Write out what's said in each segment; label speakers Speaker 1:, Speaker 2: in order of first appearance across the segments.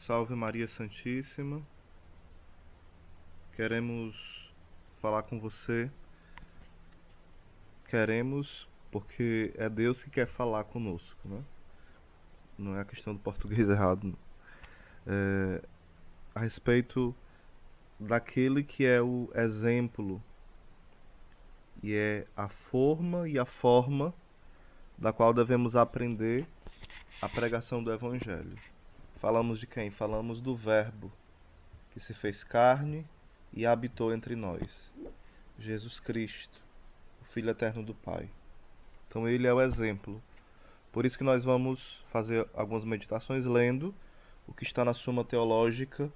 Speaker 1: Salve Maria Santíssima. Queremos falar com você. Queremos porque é Deus que quer falar conosco, né? Não é a questão do português errado, não. A respeito daquele que é o exemplo e é a forma e a forma da qual devemos aprender a pregação do Evangelho. Falamos de quem? Falamos do Verbo que se fez carne e habitou entre nós, Jesus Cristo, o Filho eterno do Pai. Então ele é o exemplo. Por isso que nós vamos fazer algumas meditações lendo o que está na Suma Teológica,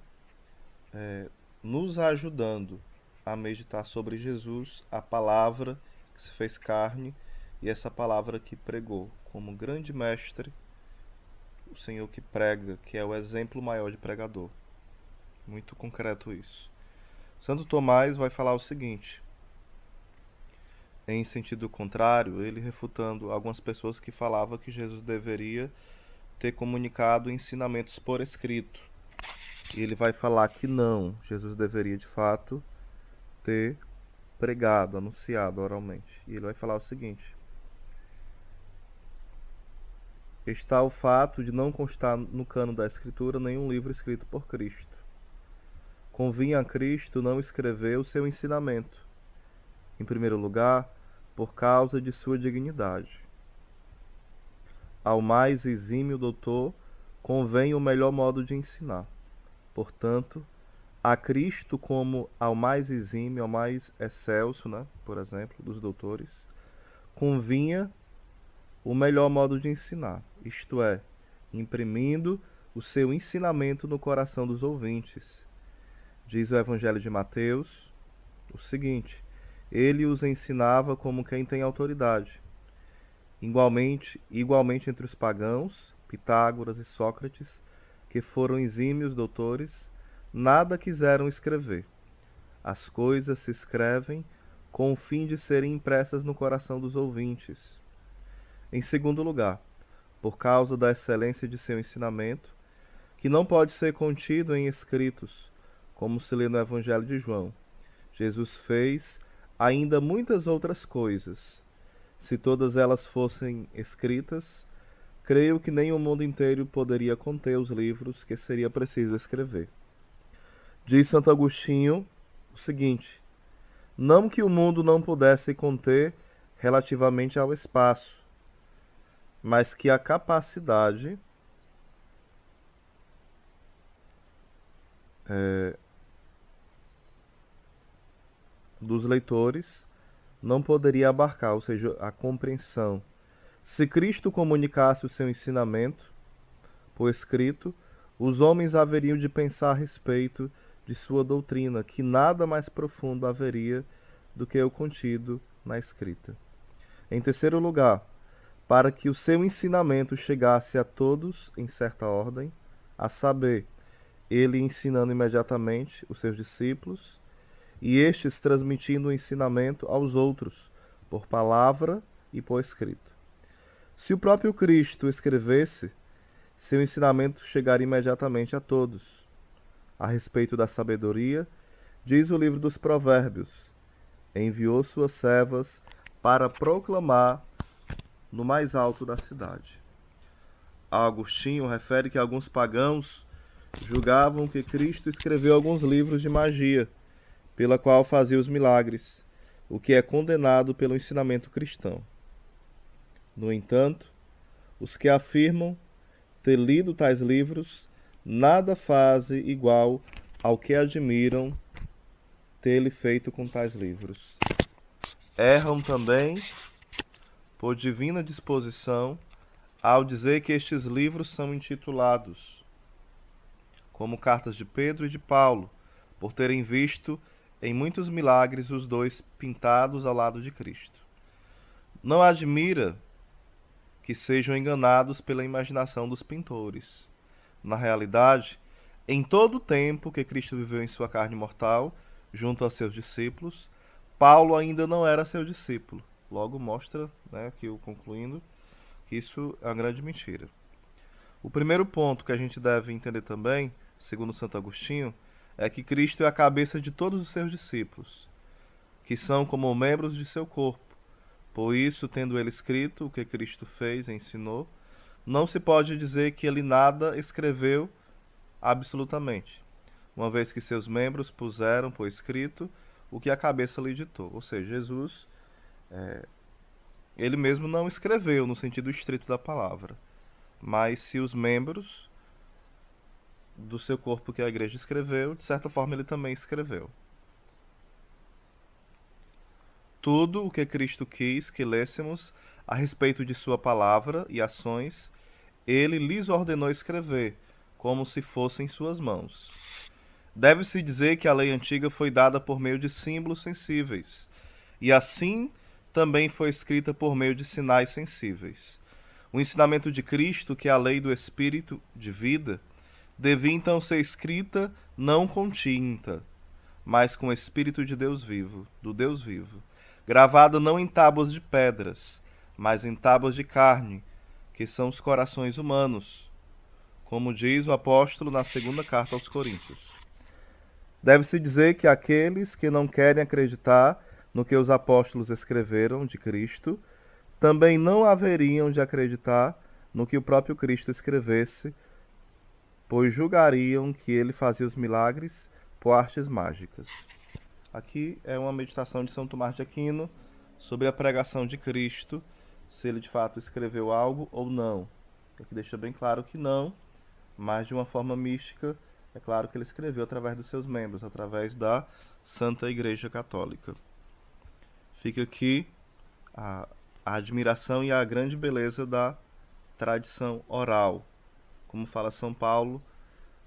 Speaker 1: nos ajudando a meditar sobre Jesus, a palavra que se fez carne e essa palavra que pregou como grande mestre, o Senhor que prega, que é o exemplo maior de pregador. Muito concreto isso. Santo Tomás vai falar o seguinte, em sentido contrário, ele refutando algumas pessoas que falavam que Jesus deveria ter comunicado ensinamentos por escrito. E ele vai falar que não, Jesus deveria de fato ter pregado, anunciado oralmente. E ele vai falar o seguinte: está o fato de não constar no cano da Escritura nenhum livro escrito por Cristo. Convinha a Cristo não escrever o seu ensinamento, em primeiro lugar, por causa de sua dignidade. Ao mais exímio doutor convém o melhor modo de ensinar. Portanto, a Cristo como ao mais exímio, ao mais excelso, né, por exemplo, dos doutores, convinha o melhor modo de ensinar, isto é, imprimindo o seu ensinamento no coração dos ouvintes. Diz o Evangelho de Mateus o seguinte: ele os ensinava como quem tem autoridade. Igualmente entre os pagãos, Pitágoras e Sócrates, que foram exímios doutores, nada quiseram escrever. As coisas se escrevem com o fim de serem impressas no coração dos ouvintes. Em segundo lugar, por causa da excelência de seu ensinamento, que não pode ser contido em escritos, como se lê no Evangelho de João. Jesus fez ainda muitas outras coisas. Se todas elas fossem escritas, creio que nem o mundo inteiro poderia conter os livros que seria preciso escrever. Diz Santo Agostinho o seguinte: não que o mundo não pudesse conter relativamente ao espaço, mas que a capacidade dos leitores não poderia abarcar, ou seja, a compreensão. Se Cristo comunicasse o seu ensinamento por escrito, os homens haveriam de pensar a respeito de sua doutrina, que nada mais profundo haveria do que o contido na escrita. Em terceiro lugar, para que o seu ensinamento chegasse a todos em certa ordem, a saber, ele ensinando imediatamente os seus discípulos, e estes transmitindo o ensinamento aos outros, por palavra e por escrito. Se o próprio Cristo escrevesse, seu ensinamento chegaria imediatamente a todos. A respeito da sabedoria, diz o livro dos Provérbios: enviou suas servas para proclamar no mais alto da cidade. Agostinho refere que alguns pagãos julgavam que Cristo escreveu alguns livros de magia, pela qual fazia os milagres, o que é condenado pelo ensinamento cristão. No entanto, os que afirmam ter lido tais livros nada fazem igual ao que admiram ter-lhe feito com tais livros. Erram também, por divina disposição, ao dizer que estes livros são intitulados, como cartas de Pedro e de Paulo, por terem visto em muitos milagres os dois pintados ao lado de Cristo. Não admira que sejam enganados pela imaginação dos pintores. Na realidade, em todo o tempo que Cristo viveu em sua carne mortal, junto aos seus discípulos, Paulo ainda não era seu discípulo. Logo mostra, aqui eu concluindo, que isso é uma grande mentira. O primeiro ponto que a gente deve entender também segundo Santo Agostinho, é que Cristo é a cabeça de todos os seus discípulos, que são como membros de seu corpo. Por isso, tendo ele escrito o que Cristo fez e ensinou, não se pode dizer que ele nada escreveu absolutamente, uma vez que seus membros puseram por escrito o que a cabeça lhe ditou. Ou seja, Jesus, ele mesmo não escreveu no sentido estrito da palavra, mas se os membros do seu corpo que a igreja escreveu, de certa forma ele também escreveu. Tudo o que Cristo quis que lêssemos a respeito de sua palavra e ações, ele lhes ordenou escrever, como se fossem suas mãos. Deve-se dizer que a lei antiga foi dada por meio de símbolos sensíveis, e assim também foi escrita por meio de sinais sensíveis. O ensinamento de Cristo, que é a lei do Espírito de vida, devia então ser escrita não com tinta, mas com o Espírito de Deus vivo, do Deus vivo, gravada não em tábuas de pedras, mas em tábuas de carne, que são os corações humanos, como diz o apóstolo na segunda carta aos Coríntios. Deve-se dizer que aqueles que não querem acreditar no que os apóstolos escreveram de Cristo, também não haveriam de acreditar no que o próprio Cristo escrevesse, pois julgariam que ele fazia os milagres por artes mágicas. Aqui é uma meditação de São Tomás de Aquino sobre a pregação de Cristo, se ele de fato escreveu algo ou não. Aqui deixa bem claro que não, mas de uma forma mística, é claro que ele escreveu através dos seus membros, através da Santa Igreja Católica. Fica aqui a admiração e a grande beleza da tradição oral. Como fala São Paulo,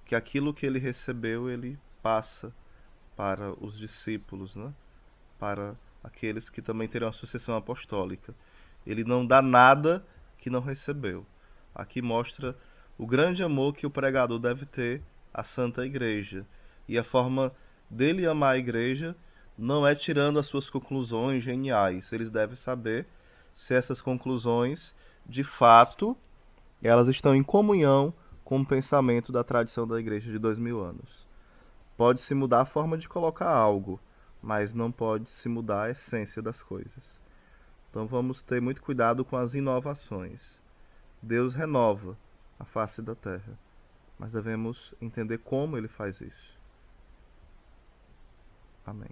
Speaker 1: que aquilo que ele recebeu, ele passa para os discípulos, né? Para aqueles que também terão a sucessão apostólica. Ele não dá nada que não recebeu. Aqui mostra o grande amor que o pregador deve ter à Santa Igreja. E a forma dele amar a Igreja não é tirando as suas conclusões geniais. Ele deve saber se essas conclusões, de fato, elas estão em comunhão com o pensamento da tradição da Igreja de 2000 anos. Pode-se mudar a forma de colocar algo, mas não pode-se mudar a essência das coisas. Então vamos ter muito cuidado com as inovações. Deus renova a face da terra, mas devemos entender como ele faz isso. Amém.